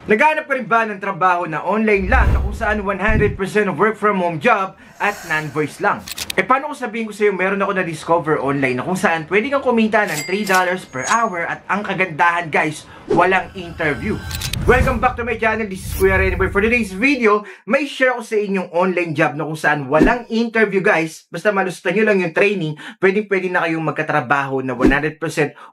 Naghahanap ka rin ba ng trabaho na online lang na kung saan 100% of work from home job at non-voice lang? Paano kung sabihin ko sa'yo meron ako na-discover online na kung saan pwede kang kumita ng $3 per hour at ang kagandahan guys, walang interview. Welcome back to my channel, this is Kuya Rene Boy. For today's video, may share ko sa inyong online job na kung saan walang interview guys. Basta malustan nyo lang yung training, pwede na kayong magkatrabaho na 100%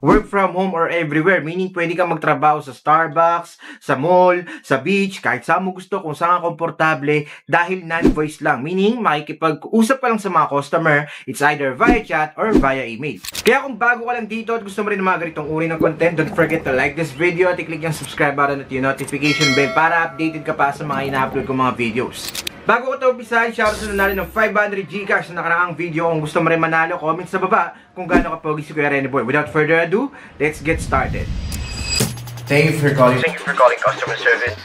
work from home or everywhere. Meaning pwede kang magtrabaho sa Starbucks, sa mall, sa beach, kahit saan mo gusto, kung saan ka komportable dahil non-voice lang. Meaning makikipag-usap ka lang sa mga customer, it's either via chat or via email. Kaya kung bago ka lang dito at gusto mo rin ng mga ganitong uri ng content, don't forget to like this video at i-click yung subscribe button at yung notification bell para updated ka pa sa mga ina-upload kong mga videos. Bago ko ito umpisahan, shoutout sa nanalo ng 500 Gcash na nakaraang video. Kung gusto mo rin manalo, comment sa baba kung gaano ka pogi si Kuya Rene Boy. Without further ado, let's get started. Thank you for calling customer service.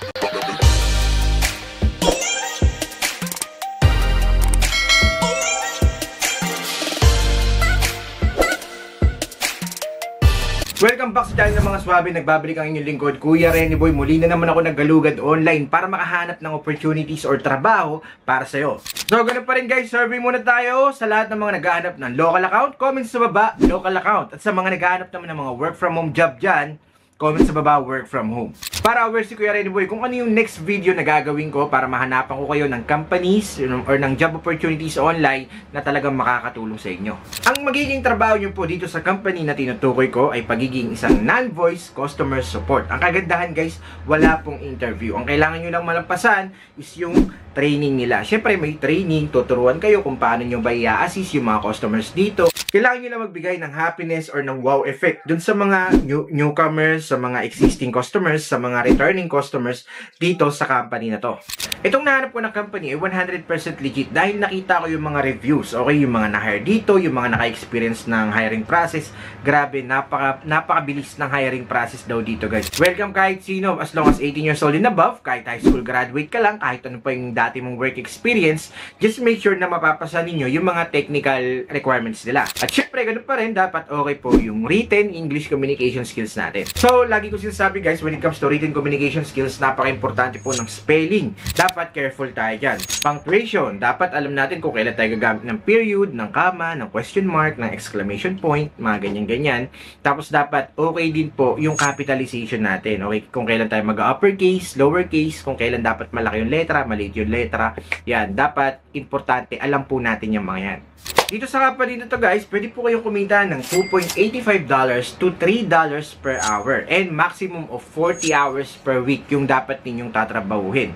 Welcome back sa channel ng mga swabe. Nagbabalik ang inyong lingkod, Kuya Rene Boy. Muli na naman ako naggalugad online para makahanap ng opportunities or trabaho para sa'yo. So, ganun pa rin guys, survey muna tayo sa lahat ng mga naghahanap ng local account. Comment sa baba, local account. At sa mga naghahanap naman ng mga work from home job dyan, comment sa baba, work from home. Para aware si Kuya Rene Boy kung ano yung next video na gagawin ko para mahanapan ko kayo ng companies or ng job opportunities online na talagang makakatulong sa inyo. Ang magiging trabaho nyo po dito sa company na tinutukoy ko ay pagiging isang non-voice customer support. Ang kagandahan guys, wala pong interview. Ang kailangan nyo lang malampasan is yung training nila. Siyempre may training, tuturuan kayo kung paano nyo ba i-assist yung mga customers dito. Kailangan nyo lang magbigay ng happiness or ng wow effect dun sa mga newcomers, sa mga existing customers, sa mga returning customers dito sa company na to. Itong nahanap ko ng company ay 100% legit dahil nakita ko yung mga reviews. Okay, yung mga na-hire dito, yung mga naka-experience ng hiring process. Grabe, napakabilis ng hiring process daw dito guys. Welcome kahit sino, as long as 18 years old and above, kahit high school graduate ka lang, kahit ano pa yung dati mong work experience, just make sure na mapapasa ninyo yung mga technical requirements nila. At syempre, ganun pa rin, dapat okay po yung written English communication skills natin. So, lagi ko sinasabi guys, when it comes to written communication skills, napaka-importante po ng spelling. Dapat careful tayo dyan. Punctuation, dapat alam natin kung kailan tayo gagamit ng period, ng comma, ng question mark, ng exclamation point, mga ganyan-ganyan. Tapos dapat okay din po yung capitalization natin. Okay, kung kailan tayo mag-uppercase, lowercase, kung kailan dapat malaki yung letra, maliit yung letra. Yan, dapat importante, alam po natin yung mga yan. Dito sa company nito guys, pwede po kayong kumita ng $2.85 to $3 per hour and maximum of 40 hours per week yung dapat ninyong tatrabahuhin.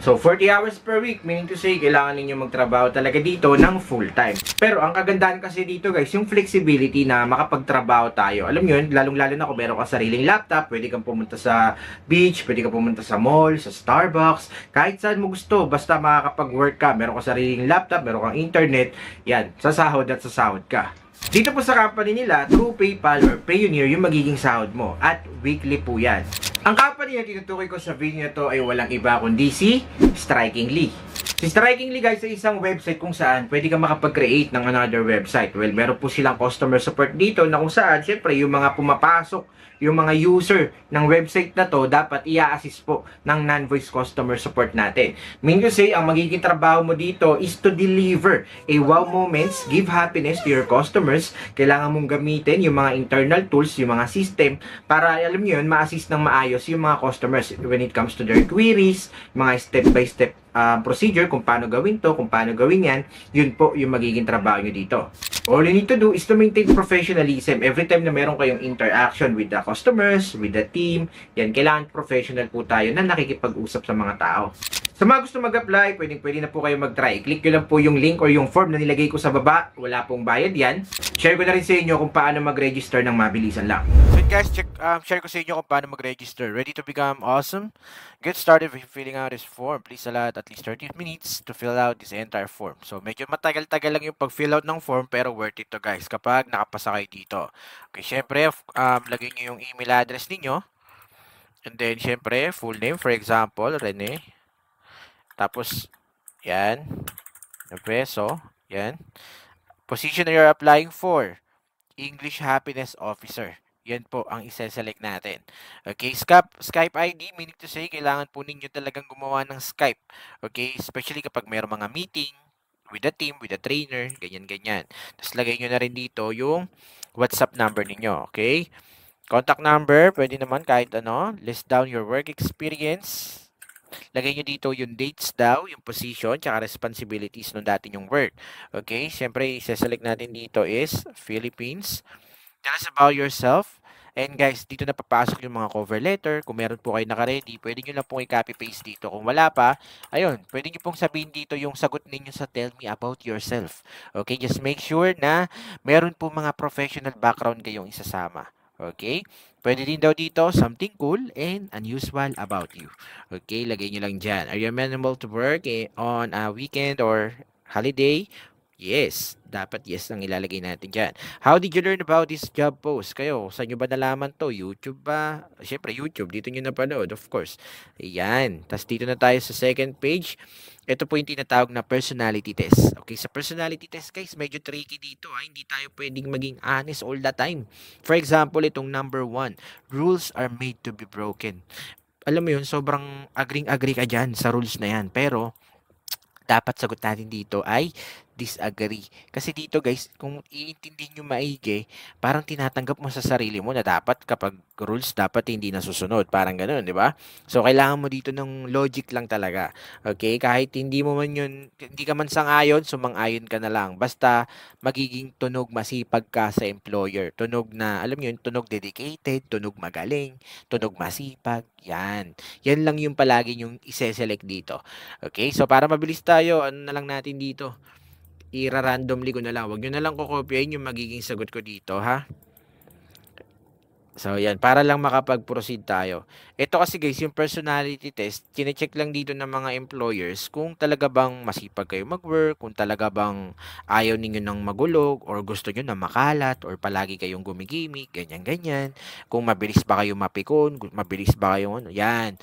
So, 40 hours per week, meaning to say, kailangan ninyo magtrabaho talaga dito ng full time. Pero, ang kagandahan kasi dito guys, yung flexibility na makapagtrabaho tayo. Alam nyo yun, lalong-lalo na kung meron ka sariling laptop, pwede kang pumunta sa beach, pwede kang pumunta sa mall, sa Starbucks, kahit saan mo gusto, basta makakapag-work ka, meron ka sariling laptop, meron kang internet, yan, sasahod at sasahod ka. Dito po sa company nila, through PayPal or Payoneer yung magiging sahod mo at weekly po yan. Ang company na tinutukoy ko sa video na to ay walang iba kundi si Strikingly. Si Strikingly guys ay isang website kung saan pwede kang makapag-create ng another website. Well, meron po silang customer support dito na kung saan syempre yung mga pumapasok, yung mga user ng website na to, dapat i-assist po ng non-voice customer support natin. Mean to say, ang magiging trabaho mo dito is to deliver a wow moments, give happiness to your customers. Kailangan mong gamitin yung mga internal tools, yung mga system, para alam nyo yun, ma-assist ng maayos yung mga customers when it comes to their queries, mga step-by-step procedure, kung paano gawin to, kung paano gawin yan, yun po yung magiging trabaho nyo dito. All you need to do is to maintain professionalism every time na meron kayong interaction with the customers, with the team. Yan, kailangan professional po tayo na nakikipag-usap sa mga tao. Sa mga gusto mag-apply, pwede na po kayo mag-try. I-click nyo lang po yung link or yung form na nilagay ko sa baba. Wala pong bayad yan. Share ko na rin sa inyo kung paano mag-register ng mabilisan lang. So guys, share ko sa inyo kung paano mag-register. Ready to become awesome? Get started with filling out this form. Please allot at least 30 minutes to fill out this entire form. So medyo matagal-tagal lang yung pag-fill out ng form pero worth it to guys kapag nakapasa kayo dito. Okay, syempre, lagay nyo yung email address niyo. And then, syempre, full name. For example, Rene. Tapos, yan. Peso. Yan. Position na you're applying for. English Happiness Officer. Yan po ang isa-select natin. Okay, Skype ID, meaning to say, kailangan po ninyo talagang gumawa ng Skype. Okay, especially kapag mayroong mga meeting with the team, with the trainer, ganyan-ganyan. Tapos lagay nyo na rin dito yung WhatsApp number ninyo. Okay, contact number, pwede naman kahit ano. List down your work experience. Lagay nyo dito yung dates daw, yung position, tsaka responsibilities nung dati yung work. Okay, siyempre, isa-select natin dito is Philippines. Tell us about yourself. And guys, dito na papasok yung mga cover letter. Kung meron po kayo naka-ready, pwede nyo lang pong i-copy-paste dito. Kung wala pa, ayun, pwede nyo pong sabihin dito yung sagot ninyo sa tell me about yourself. Okay, just make sure na meron po mga professional background kayong isasama. Okay? Pwede din daw dito, something cool and unusual about you. Okay, lagay nyo lang dyan. Are you amenable to work on a weekend or holiday? Yes, dapat yes ang ilalagay natin dyan. How did you learn about this job post? Kayo, saan nyo ba nalaman to? YouTube ba? Siyempre, YouTube. Dito nyo napanood, of course. Ayan. Tapos dito na tayo sa second page. Ito po yung tinatawag na personality test. Okay, sa personality test, guys, medyo tricky dito. Hindi tayo pwedeng maging honest all the time. For example, itong number 1, rules are made to be broken. Alam mo yun, sobrang agring-agree ka dyan sa rules na yan. Pero, dapat sagot natin dito ay disagree. Kasi dito guys, kung iintindihin nyo maigi, parang tinatanggap mo sa sarili mo na dapat kapag rules, dapat hindi nasusunod. Parang ganoon, di ba? So, kailangan mo dito ng logic lang talaga. Okay? Kahit hindi mo man yun, hindi ka man sang-ayon, sumang-ayon ka na lang. Basta, magiging tunog masipag ka sa employer. Tunog na, alam yun, tunog dedicated, tunog magaling, tunog masipag. Yan. Yan lang yung palagi yung ise-select dito. Okay, so para mabilis tayo, ano na lang natin dito? Ira-randomly ko na lang. Huwag nyo na lang kukopyahin yung magiging sagot ko dito, ha? So, yan. Para lang makapag-proceed tayo. Ito kasi guys, yung personality test, chinecheck lang dito ng mga employers kung talaga bang masipag kayo mag-work, kung talaga bang ayaw ninyo ng magulog, or gusto nyo na makalat, or palagi kayong gumigimik, ganyan-ganyan. Kung mabilis ba kayo mapikon, mabilis ba kayo, ano, yan.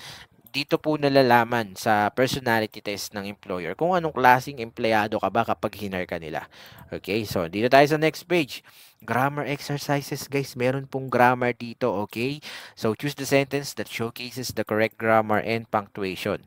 Dito po nalalaman sa personality test ng employer kung anong klaseng empleyado ka ba kapag hinar ka nila. Okay, so dito tayo sa next page. Grammar exercises guys, meron pong grammar dito, okay? So choose the sentence that showcases the correct grammar and punctuation.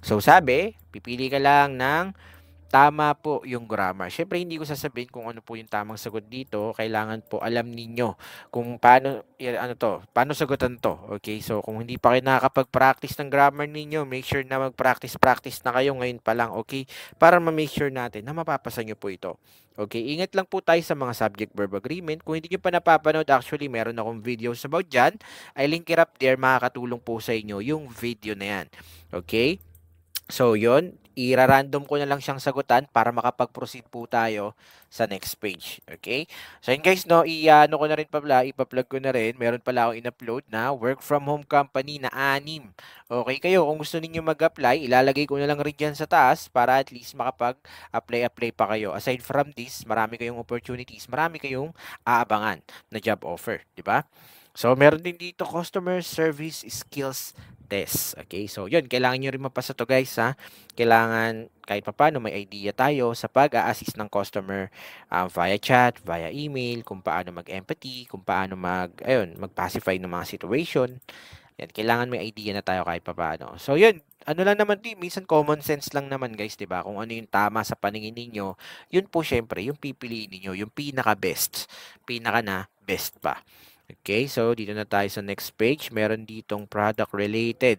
So sabi, pipili ka lang ng tama po yung grammar. Siyempre, hindi ko sasabihin kung ano po yung tamang sagot dito. Kailangan po alam ninyo kung paano, ano to, paano sagutan to. Okay, so kung hindi pa kayo nakakapag-practice ng grammar ninyo, make sure na mag-practice na kayo ngayon pa lang, okay? Para ma-make sure natin na mapapasa nyo po ito. Okay, ingat lang po tayo sa mga subject-verb agreement. Kung hindi nyo pa napapanood, actually, meron akong videos about dyan. I link it up there, makakatulong po sa inyo yung video na yan. Okay? So, yon ira-random ko na lang siyang sagutan para makapag-proceed po tayo sa next page. Okay? So, yun guys, no, i-ano ko na rin pala, ipa-plug ko na rin. Meron pala akong in-upload na work from home company na 6. Okay kayo, kung gusto niyo mag-apply, ilalagay ko na lang rin dyan sa taas para at least makapag-apply pa kayo. Aside from this, marami kayong opportunities, marami kayong aabangan na job offer. Di ba? So, meron din dito customer service skills test. Okay, so yun, kailangan nyo rin mapasa to guys ha. Kailangan kahit papaano may idea tayo sa pag-a-assist ng customer via chat, via email, kung paano mag-empathy, kung paano mag-pacify ng mga situation. Yan, kailangan may idea na tayo kahit papaano. So yun, ano lang naman din, minsan common sense lang naman guys, 'di ba? Kung ano yung tama sa paningin ninyo, yun po syempre yung pipiliin niyo, yung pinaka-best, pinaka na best pa. Okay, so dito na tayo sa next page. Meron ditong product related.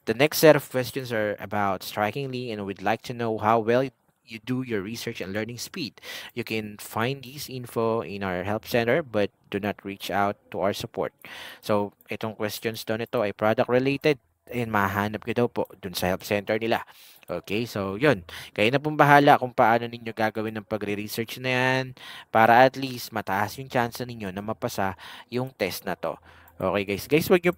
The next set of questions are about strikingly and we'd like to know how well you do your research and learning speed. You can find these info in our help center but do not reach out to our support. So, itong questions daw nito ay product related and mahanap ko daw po dun sa help center nila. Okay, so yun. Kayo na pong bahala kung paano ninyo gagawin ng pagre-research na yan para at least mataas yung chance ninyo na mapasa yung test na to. Okay guys. Guys, wag niyo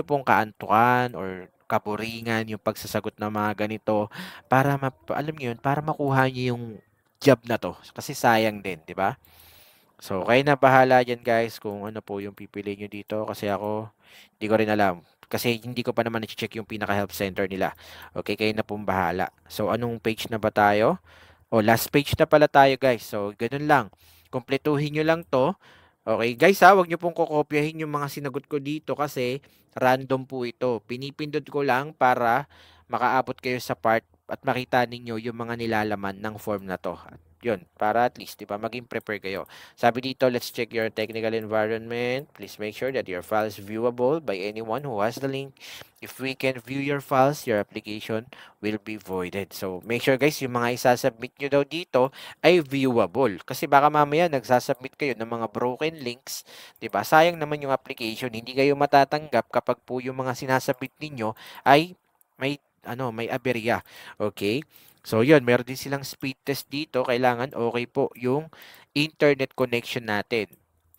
pong kaantukan or kaboringan yung pagsasagot ng mga ganito para alam niyo yun, para makuha niyo yung job na to. Kasi sayang din, di ba? So, kayo na bahala diyan guys kung ano po yung pipiliin niyo dito kasi ako hindi ko rin alam. Kasi hindi ko pa naman na-check yung pinaka-help center nila. Okay, kayo na pong bahala. So, anong page na ba tayo? O, last page na pala tayo guys. So, ganun lang. Kumpletuhin nyo lang to. Okay, guys ha, wag niyo pong kokopyahin yung mga sinagot ko dito kasi random po ito. Pinipindot ko lang para makaabot kayo sa part at makita ninyo yung mga nilalaman ng form na to. At yun, para at least, di ba, maging prepare kayo. Sabi dito, let's check your technical environment. Please make sure that your file is viewable by anyone who has the link. If we can view your files, your application will be voided. So, make sure guys, yung mga isasubmit nyo daw dito ay viewable. Kasi baka mamaya nagsasubmit kayo ng mga broken links, 'di ba? Sayang naman yung application, hindi kayo matatanggap kapag po yung mga sinasubmit ninyo ay may aberya. Okay? So, yun, meron din silang speed test dito. Kailangan okay po yung internet connection natin.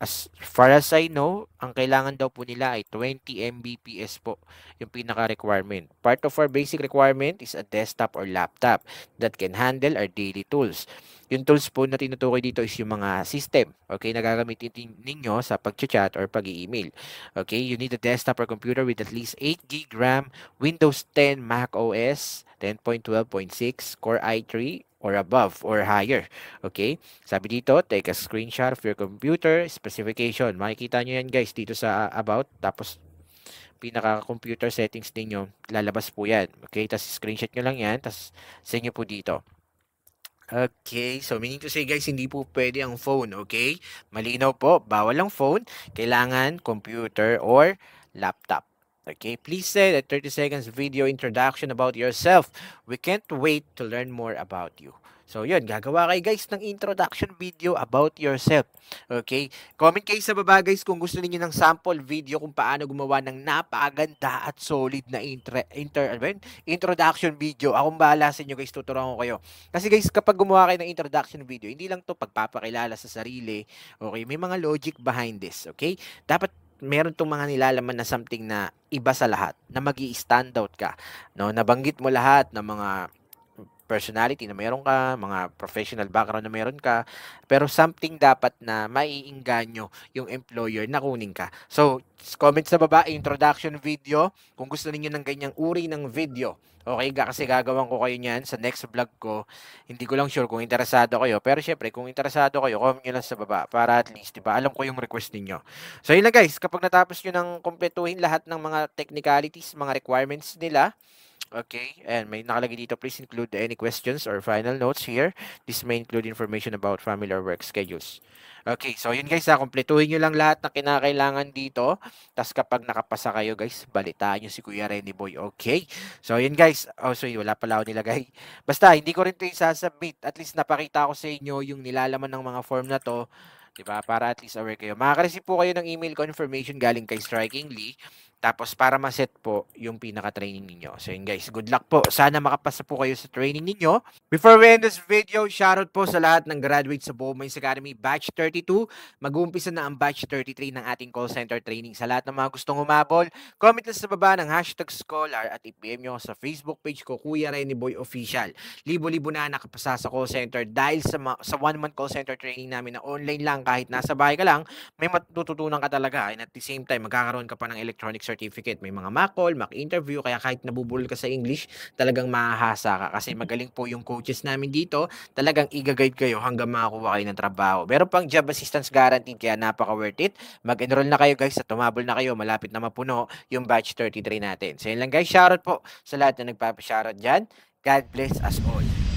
As far as I know, ang kailangan daw po nila ay 20 Mbps po yung pinaka-requirement. Part of our basic requirement is a desktop or laptop that can handle our daily tools. Yung tools po na tinutukoy dito is yung mga system, okay, na gagamitin ninyo sa pag-chat or pag-email. Okay, you need a desktop or computer with at least 8 GB RAM, Windows 10, Mac OS 10.12.6, Core i3 or above or higher. Okay? Sabi dito, take a screenshot of your computer specification. Makikita nyo yan guys dito sa about. Tapos, pinaka-computer settings ninyo, lalabas po yan. Okay? Tapos, screenshot nyo lang yan. Tapos, send nyo po dito. Okay, so meaning to say guys, hindi po pwede ang phone, okay? Malinaw po, bawal ang phone, kailangan computer or laptop. Okay, please say a 30 seconds video introduction about yourself. We can't wait to learn more about you. So yun, gagawa kayo guys ng introduction video about yourself. Okay, comment kayo sa baba guys kung gusto niyo ng sample video kung paano gumawa ng napakaganda at solid na introduction video. Akong bahala sa inyo guys, tuturuan ko kayo. Kasi guys, kapag gumawa kayo ng introduction video, hindi lang to pagpapakilala sa sarili. Okay, may mga logic behind this. Okay, dapat meron tong mga nilalaman na something na iba sa lahat, na magi-stand out ka. No, nabanggit mo lahat ng mga personality na meron ka, mga professional background na meron ka, pero something dapat na maiinganyo yung employer na kunin ka. So, comment sa baba, introduction video, kung gusto niyo ng ganyang uri ng video. Okay, kasi gagawin ko kayo niyan sa next vlog ko. Hindi ko lang sure kung interesado kayo, pero syempre, kung interesado kayo, comment nyo lang sa baba para at least, diba, alam ko yung request ninyo. So, yun lang guys, kapag natapos nyo ng kumpletuhin lahat ng mga technicalities, mga requirements nila, okay, and may nakalagay dito, please include any questions or final notes here. This may include information about family or work schedules. Okay, so yun guys, kumpletuhin nyo lang lahat na kinakailangan dito. Tapos kapag nakapasa kayo guys, balitaan nyo si Kuya Renny Boy. Okay, so yun guys, wala pala ako nilagay. Basta, hindi ko rin ito isasubmit. At least napakita ko sa inyo yung nilalaman ng mga form na to. Diba? Para at least aware kayo. Makaka-receive po kayo ng email confirmation galing kay Strikingly. Tapos para ma-set po yung pinaka-training ninyo. So yun guys, good luck po. Sana makapasa po kayo sa training ninyo. Before we end this video, shoutout po sa lahat ng graduates sa Bowmines Academy Batch 32. Mag-uumpisa na ang Batch 33 ng ating call center training. Sa lahat ng mga gustong humabol, comment lang sa baba ng #scholar at i-PM nyo sa Facebook page ko, Kuya Renny Boy Official. Libo-libo na nakapasa sa call center dahil sa 1-month call center training namin na online lang, kahit nasa bahay ka lang, may matututunan ka talaga. And at the same time, magkakaroon ka pa ng electronic certificate. May mga mock call, mock interview, kaya kahit nabubulol ka sa English, talagang mahahasa ka kasi magaling po yung coaches namin dito. Talagang i-guide kayo hanggang makakuha kayo ng trabaho. Meron pang job assistance guaranteed, kaya napaka worth it. Mag-enroll na kayo guys at tumabol na kayo. Malapit na mapuno yung batch 33 natin. So yun lang guys, shoutout po sa lahat na nagpapa-shoutout dyan. God bless us all.